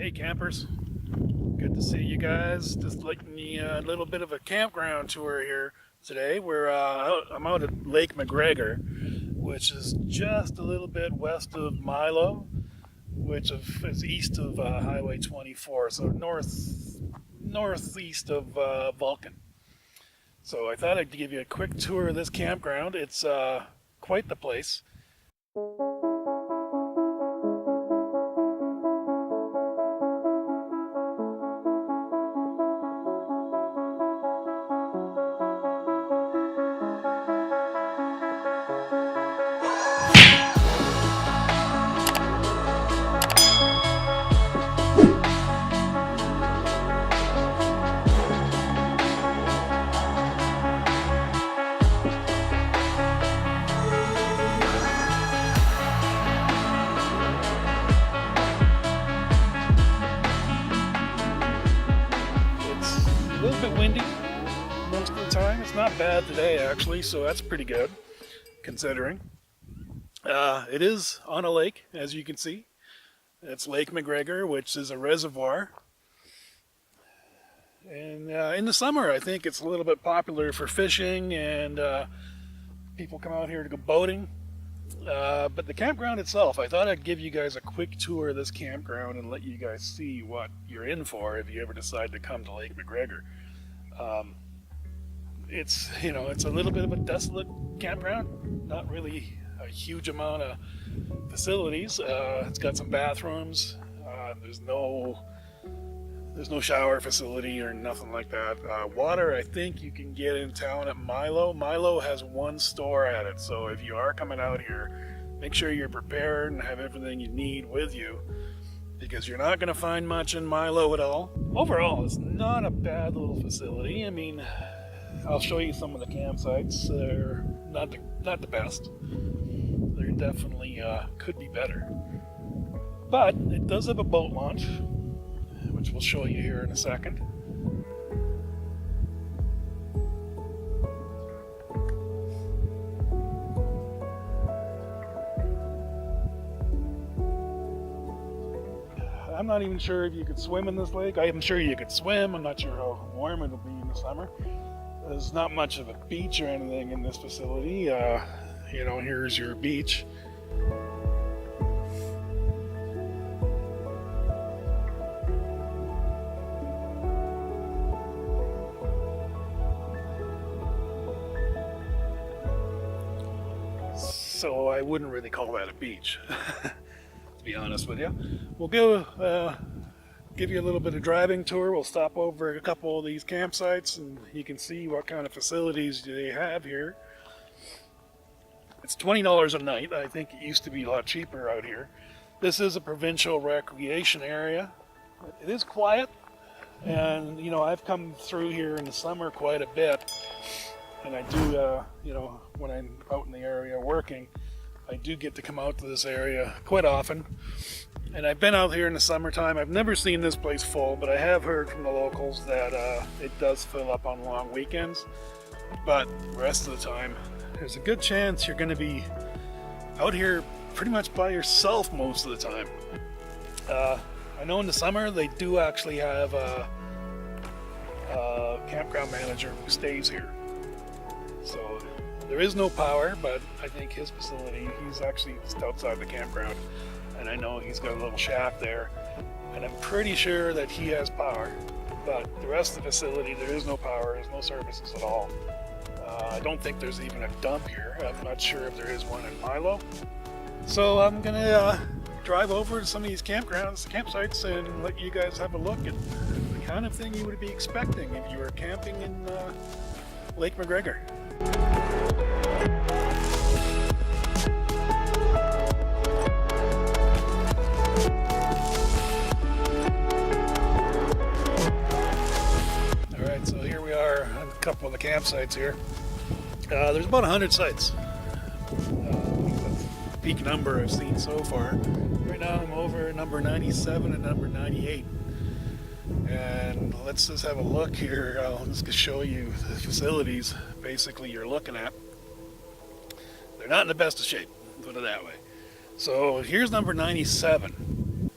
Hey campers, good to see you guys. Just letting you a little bit of a campground tour here today. I'm out at Lake McGregor, which is just a little bit west of Milo, which is east of Highway 24, so northeast of Vulcan. So I thought I'd give you a quick tour of this campground. It's quite the place. A little bit windy most of the time. It's not bad today actually, so that's pretty good considering. It is on a lake, as you can see. It's Lake McGregor, which is a reservoir. And in the summer, I think it's a little bit popular for fishing, and people come out here to go boating. But the campground itself, I thought I'd give you guys a quick tour of this campground and let you guys see what you're in for if you ever decide to come to Lake McGregor. It's a little bit of a desolate campground, not really a huge amount of facilities. It's got some bathrooms. There's no shower facility or nothing like that. Water, I think you can get in town at Milo. Milo has one store at it, so if you are coming out here, make sure you're prepared and have everything you need with you, because you're not going to find much in Milo at all. Overall, it's not a bad little facility. I mean, I'll show you some of the campsites. They're not the best. They're definitely could be better. But it does have a boat launch, which we'll show you here in a second. I'm not even sure if you could swim in this lake. I'm sure you could swim. I'm not sure how warm it'll be in the summer. There's not much of a beach or anything in this facility. Here's your beach. So I wouldn't really call that a beach, to be honest with you. We'll go give you a little bit of driving tour. We'll stop over at a couple of these campsites and you can see what kind of facilities they have here. It's $20 a night. I think it used to be a lot cheaper out here. This is a provincial recreation area. It is quiet, and I've come through here in the summer quite a bit. And I do, when I'm out in the area working, I do get to come out to this area quite often. And I've been out here in the summertime. I've never seen this place full, but I have heard from the locals that it does fill up on long weekends. But the rest of the time, there's a good chance you're going to be out here pretty much by yourself most of the time. I know in the summer they do actually have a campground manager who stays here. So there is no power, but I think his facility, he's actually just outside the campground, and I know he's got a little shack there, and I'm pretty sure that he has power. But the rest of the facility, there is no power, there's no services at all. I don't think there's even a dump here. I'm not sure if there is one in Milo. So I'm gonna drive over to some of these campsites, and let you guys have a look at the kind of thing you would be expecting if you were camping in Lake McGregor. Alright, so here we are on a couple of the campsites here. There's about 100 sites. Peak number I've seen so far. Right now I'm over number 97 and number 98. And let's just have a look here. I'll just show you the facilities basically you're looking at. They're not in the best of shape, put it that way. So here's number 97.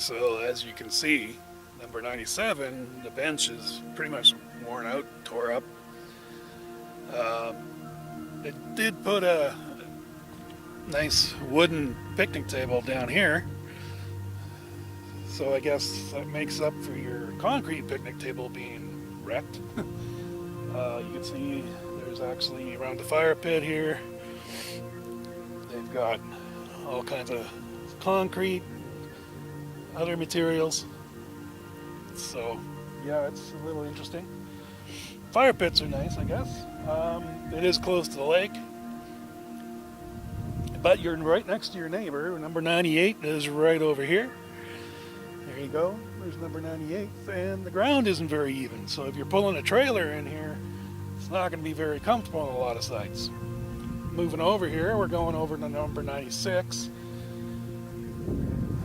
So as you can see, number 97, the bench is pretty much worn out, tore up. It did put a nice wooden picnic table down here, so I guess that makes up for your concrete picnic table being wrecked. You can see there's actually around the fire pit here, they've got all kinds of concrete, other materials. So yeah, it's a little interesting. Fire pits are nice, I guess. It is close to the lake, but you're right next to your neighbor. Number 98 is right over here. There you go. There's number 98, and the ground isn't very even. So if you're pulling a trailer in here, it's not going to be very comfortable on a lot of sites. Moving over here, we're going over to number 96.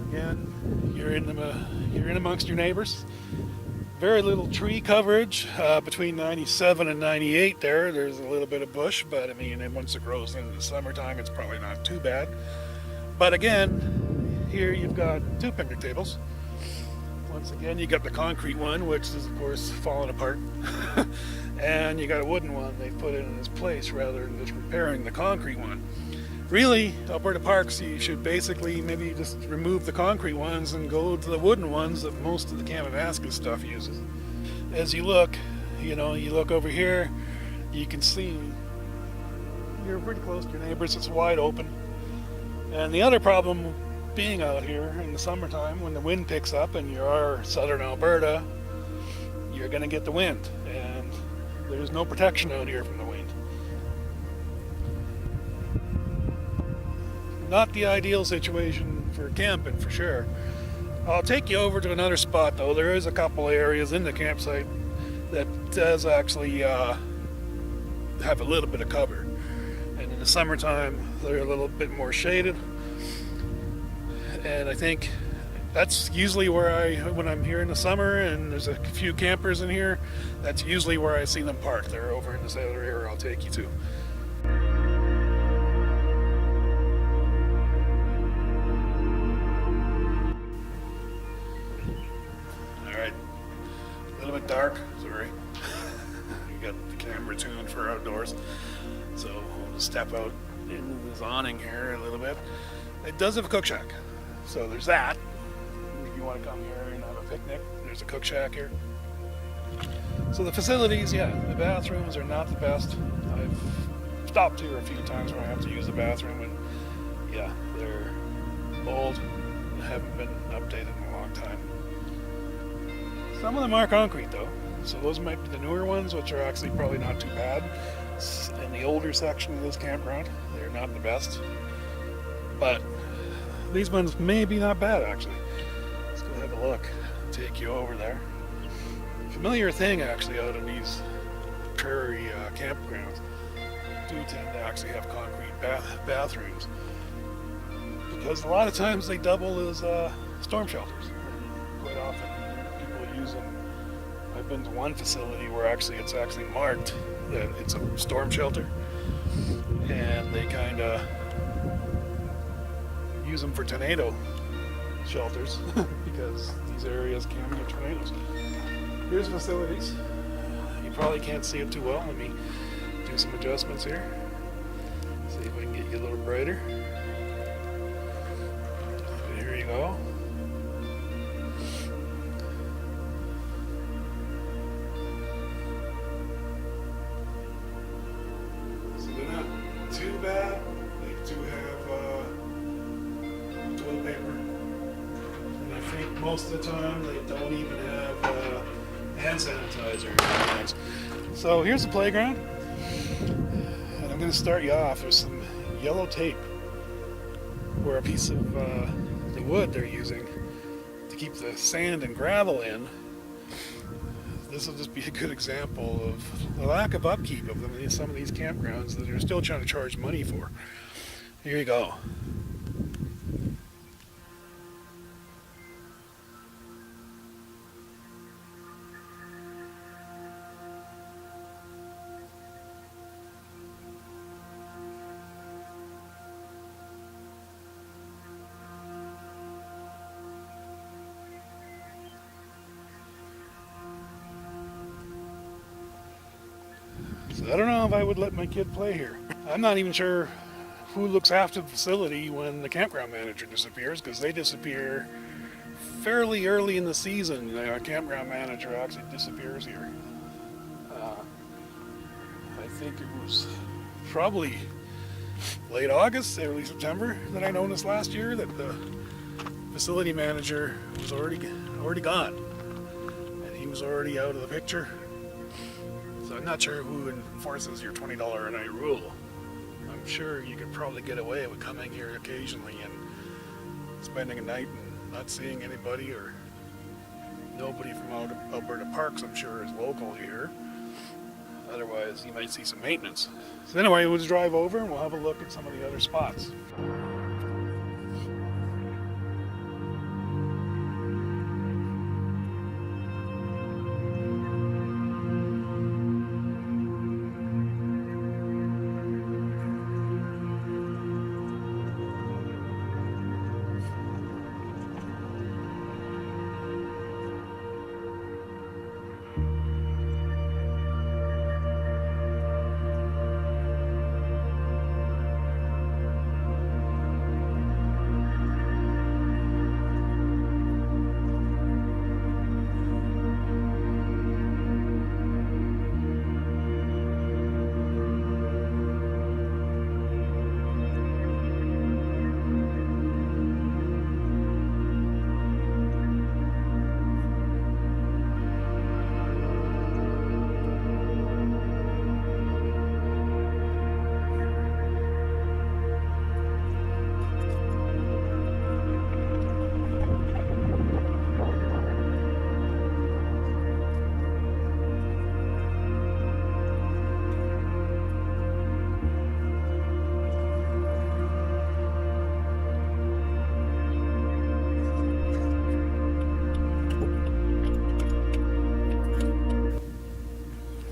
Again, you're in amongst your neighbors. Very little tree coverage between 97 and 98 there. There's a little bit of bush, but I mean, once it grows into the summertime, it's probably not too bad. But again, here you've got two picnic tables. Once again, you got the concrete one, which is of course falling apart. And you got a wooden one they put in its place rather than just repairing the concrete one. Really, Alberta Parks, you should basically maybe just remove the concrete ones and go to the wooden ones that most of the Canadaska stuff uses. As you look, you look over here, you can see you're pretty close to your neighbors. It's wide open. And the other problem being out here in the summertime, when the wind picks up and you are southern Alberta, you're going to get the wind. And there's no protection out here from the wind. Not the ideal situation for camping, for sure. I'll take you over to another spot, though. There is a couple areas in the campsite that does actually have a little bit of cover. And in the summertime, they're a little bit more shaded. And I think that's usually where when I'm here in the summer and there's a few campers in here, that's usually where I see them parked. They're over in this other area I'll take you to. Dark, sorry. You got the camera tuned for outdoors, so we'll just step out into this awning here a little bit. It does have a cook shack, so there's that. If you want to come here and have a picnic, there's a cook shack here. So the facilities, yeah, the bathrooms are not the best. I've stopped here a few times where I have to use the bathroom, and yeah, they're old and haven't been updated in a long time. Some of them are concrete though, so those might be the newer ones, which are actually probably not too bad. In the older section of this campground, they're not the best, but these ones may be not bad actually. Let's go have a look, take you over there. Familiar thing actually out in these prairie campgrounds do tend to actually have concrete bathrooms, because a lot of times they double as storm shelters. Quite often use them. I've been to one facility where it's actually marked that it's a storm shelter, and they kind of use them for tornado shelters because these areas can get tornadoes. Here's facilities. You probably can't see it too well. Let me do some adjustments here. See if I can get you a little brighter. Here you go. Too bad. They do have toilet paper, and I think most of the time they don't even have hand sanitizer. So here's the playground, and I'm going to start you off with some yellow tape, where a piece of the wood they're using to keep the sand and gravel in. This will just be a good example of the lack of upkeep of them in some of these campgrounds that they're still trying to charge money for. Here you go. I don't know if I would let my kid play here. I'm not even sure who looks after the facility when the campground manager disappears, because they disappear fairly early in the season. The campground manager actually disappears here. I think it was probably late August, early September that I noticed last year that the facility manager was already gone, and he was already out of the picture. So I'm not sure who enforces your $20 a night rule. I'm sure you could probably get away with coming here occasionally and spending a night and not seeing anybody, or nobody from Alberta Parks, I'm sure, is local here. Otherwise, you might see some maintenance. So anyway, we'll just drive over and we'll have a look at some of the other spots.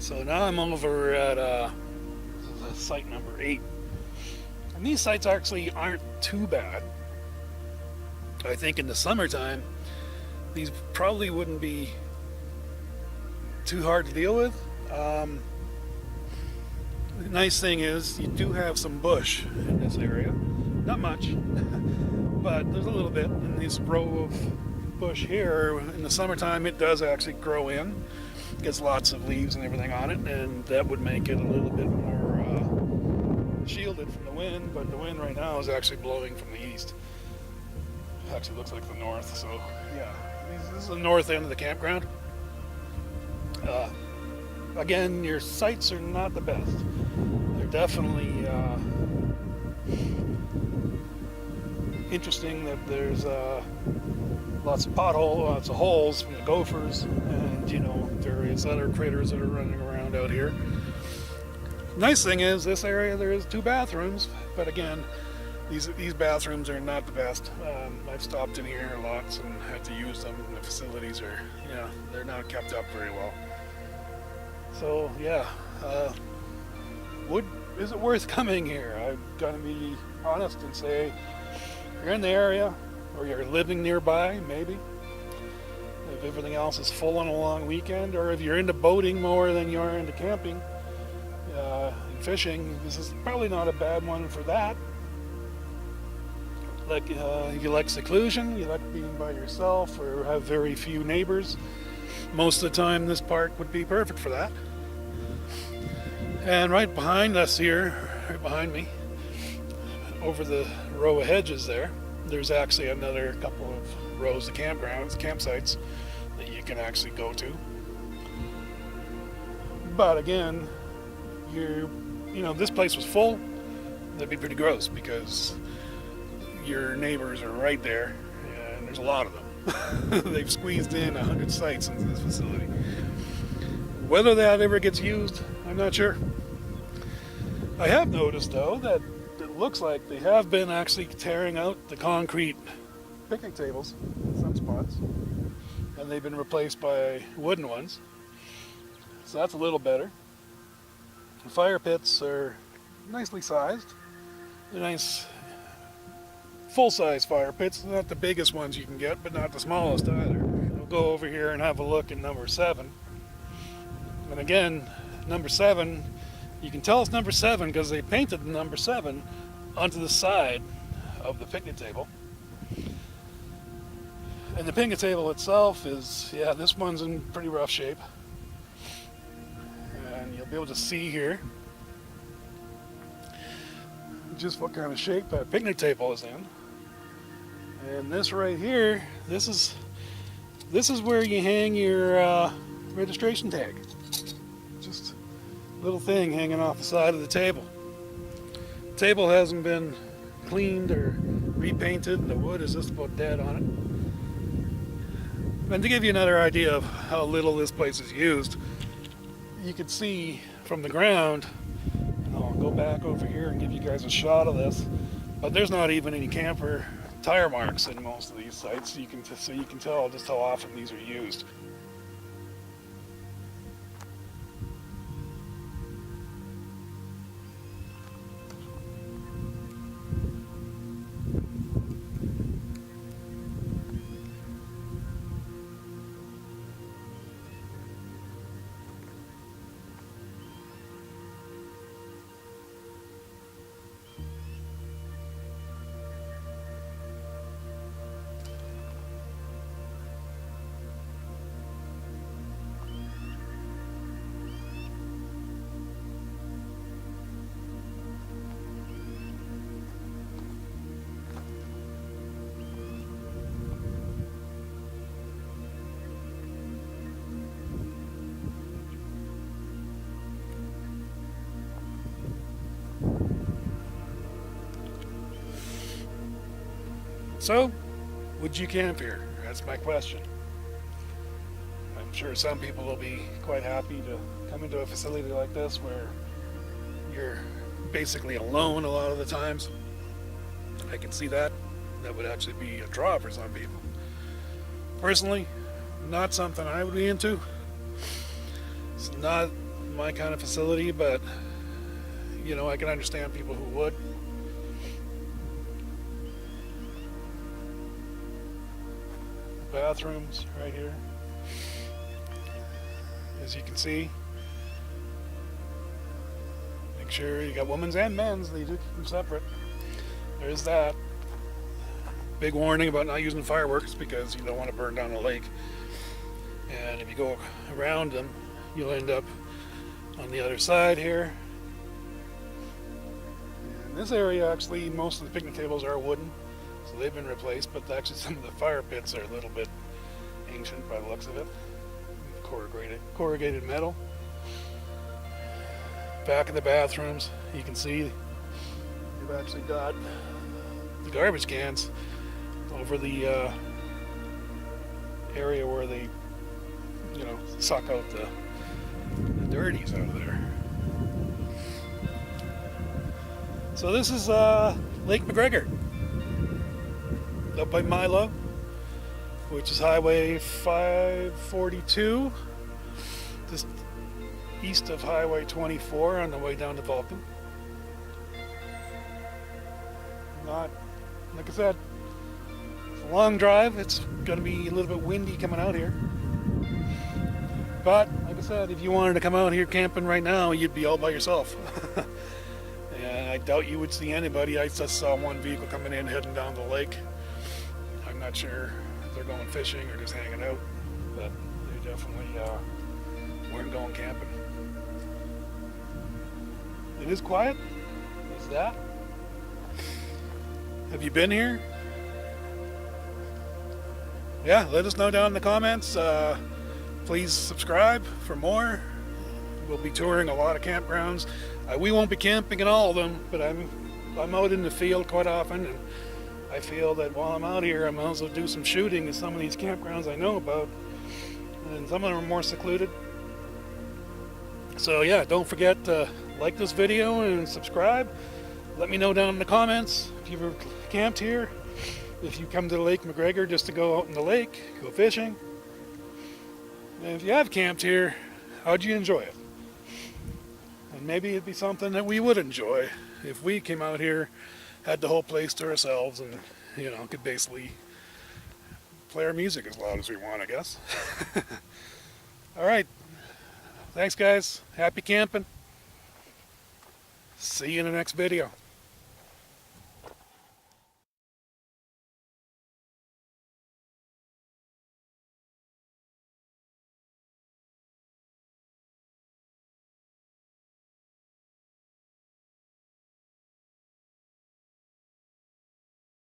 So now I'm over at site number 8. And these sites actually aren't too bad. I think in the summertime, these probably wouldn't be too hard to deal with. The nice thing is you do have some bush in this area. Not much, but there's a little bit in this row of bush here. In the summertime, it does actually grow in. Gets lots of leaves and everything on it, and that would make it a little bit more shielded from the wind, but the wind right now is actually blowing from the east. It actually looks like the north, so yeah. This is the north end of the campground. Again, your sites are not the best. They're definitely interesting that there's lots of lots of holes from the gophers, and various other critters that are running around out here. Nice thing is, this area there is 2 bathrooms, but again, these bathrooms are not the best. I've stopped in here lots and had to use them. The facilities are, they're not kept up very well. So yeah, is it worth coming here? I've got to be honest and say, if you're in the area or you're living nearby, maybe. If everything else is full on a long weekend, or if you're into boating more than you are into camping and fishing, this is probably not a bad one for that. Like if you like seclusion, you like being by yourself or have very few neighbors, most of the time this park would be perfect for that. And right behind us here, right behind me, over the row of hedges there's actually another couple of rows of campsites that you can actually go to. But again, this place was full. That'd be pretty gross because your neighbors are right there, and there's a lot of them. They've squeezed in 100 sites into this facility. Whether that ever gets used, I'm not sure. I have noticed, though, that it looks like they have been actually tearing out the concrete picnic tables in some spots, and they've been replaced by wooden ones. So that's a little better. The fire pits are nicely sized. They're nice full-size fire pits. Not the biggest ones you can get, but not the smallest either. We'll go over here and have a look at number 7. And again, number 7 You can tell it's number 7 because they painted the number 7 onto the side of the picnic table. And the picnic table itself is, yeah, this one's in pretty rough shape. And you'll be able to see here just what kind of shape that picnic table is in. And this right here, this is where you hang your registration tag. Just a little thing hanging off the side of the table. The table hasn't been cleaned or repainted, and the wood is just about dead on it. And to give you another idea of how little this place is used, you can see from the ground, I'll go back over here and give you guys a shot of this, but there's not even any camper tire marks in most of these sites, so you can tell just how often these are used. So, would you camp here? That's my question. I'm sure some people will be quite happy to come into a facility like this where you're basically alone a lot of the times. I can see that. That would actually be a draw for some people. Personally, not something I would be into. It's not my kind of facility, but you know, I can understand people who would. Bathrooms right here, as you can see. Make sure you got women's and men's, they do keep them separate. There's that. Big warning about not using fireworks because you don't want to burn down the lake. And if you go around them, you'll end up on the other side here. In this area, actually, most of the picnic tables are wooden. So they've been replaced, but actually some of the fire pits are a little bit ancient by the looks of it. Corrugated metal. Back of the bathrooms, you can see you've actually got the garbage cans over the area where they, you know, suck out the dirties out of there. So this is Lake McGregor, up by Milo, which is Highway 542, just east of Highway 24 on the way down to Vulcan. Not, like I said, it's a long drive. It's going to be a little bit windy coming out here. But, like I said, if you wanted to come out here camping right now, you'd be all by yourself. And I doubt you would see anybody. I just saw one vehicle coming in heading down the lake. I'm not sure if they're going fishing or just hanging out, but they definitely weren't going camping. It is quiet. There's that. Have you been here? Yeah, let us know down in the comments. Please subscribe for more. We'll be touring a lot of campgrounds. We won't be camping in all of them, but I'm out in the field quite often, and I feel that while I'm out here, I might also do some shooting at some of these campgrounds I know about, and some of them are more secluded. So yeah, don't forget to like this video and subscribe. Let me know down in the comments if you've ever camped here, if you come to Lake McGregor just to go out in the lake, go fishing. And if you have camped here, how'd you enjoy it? And maybe it'd be something that we would enjoy if we came out here, had the whole place to ourselves, and, you know, could basically play our music as loud as we want, I guess. All right. Thanks, guys. Happy camping. See you in the next video.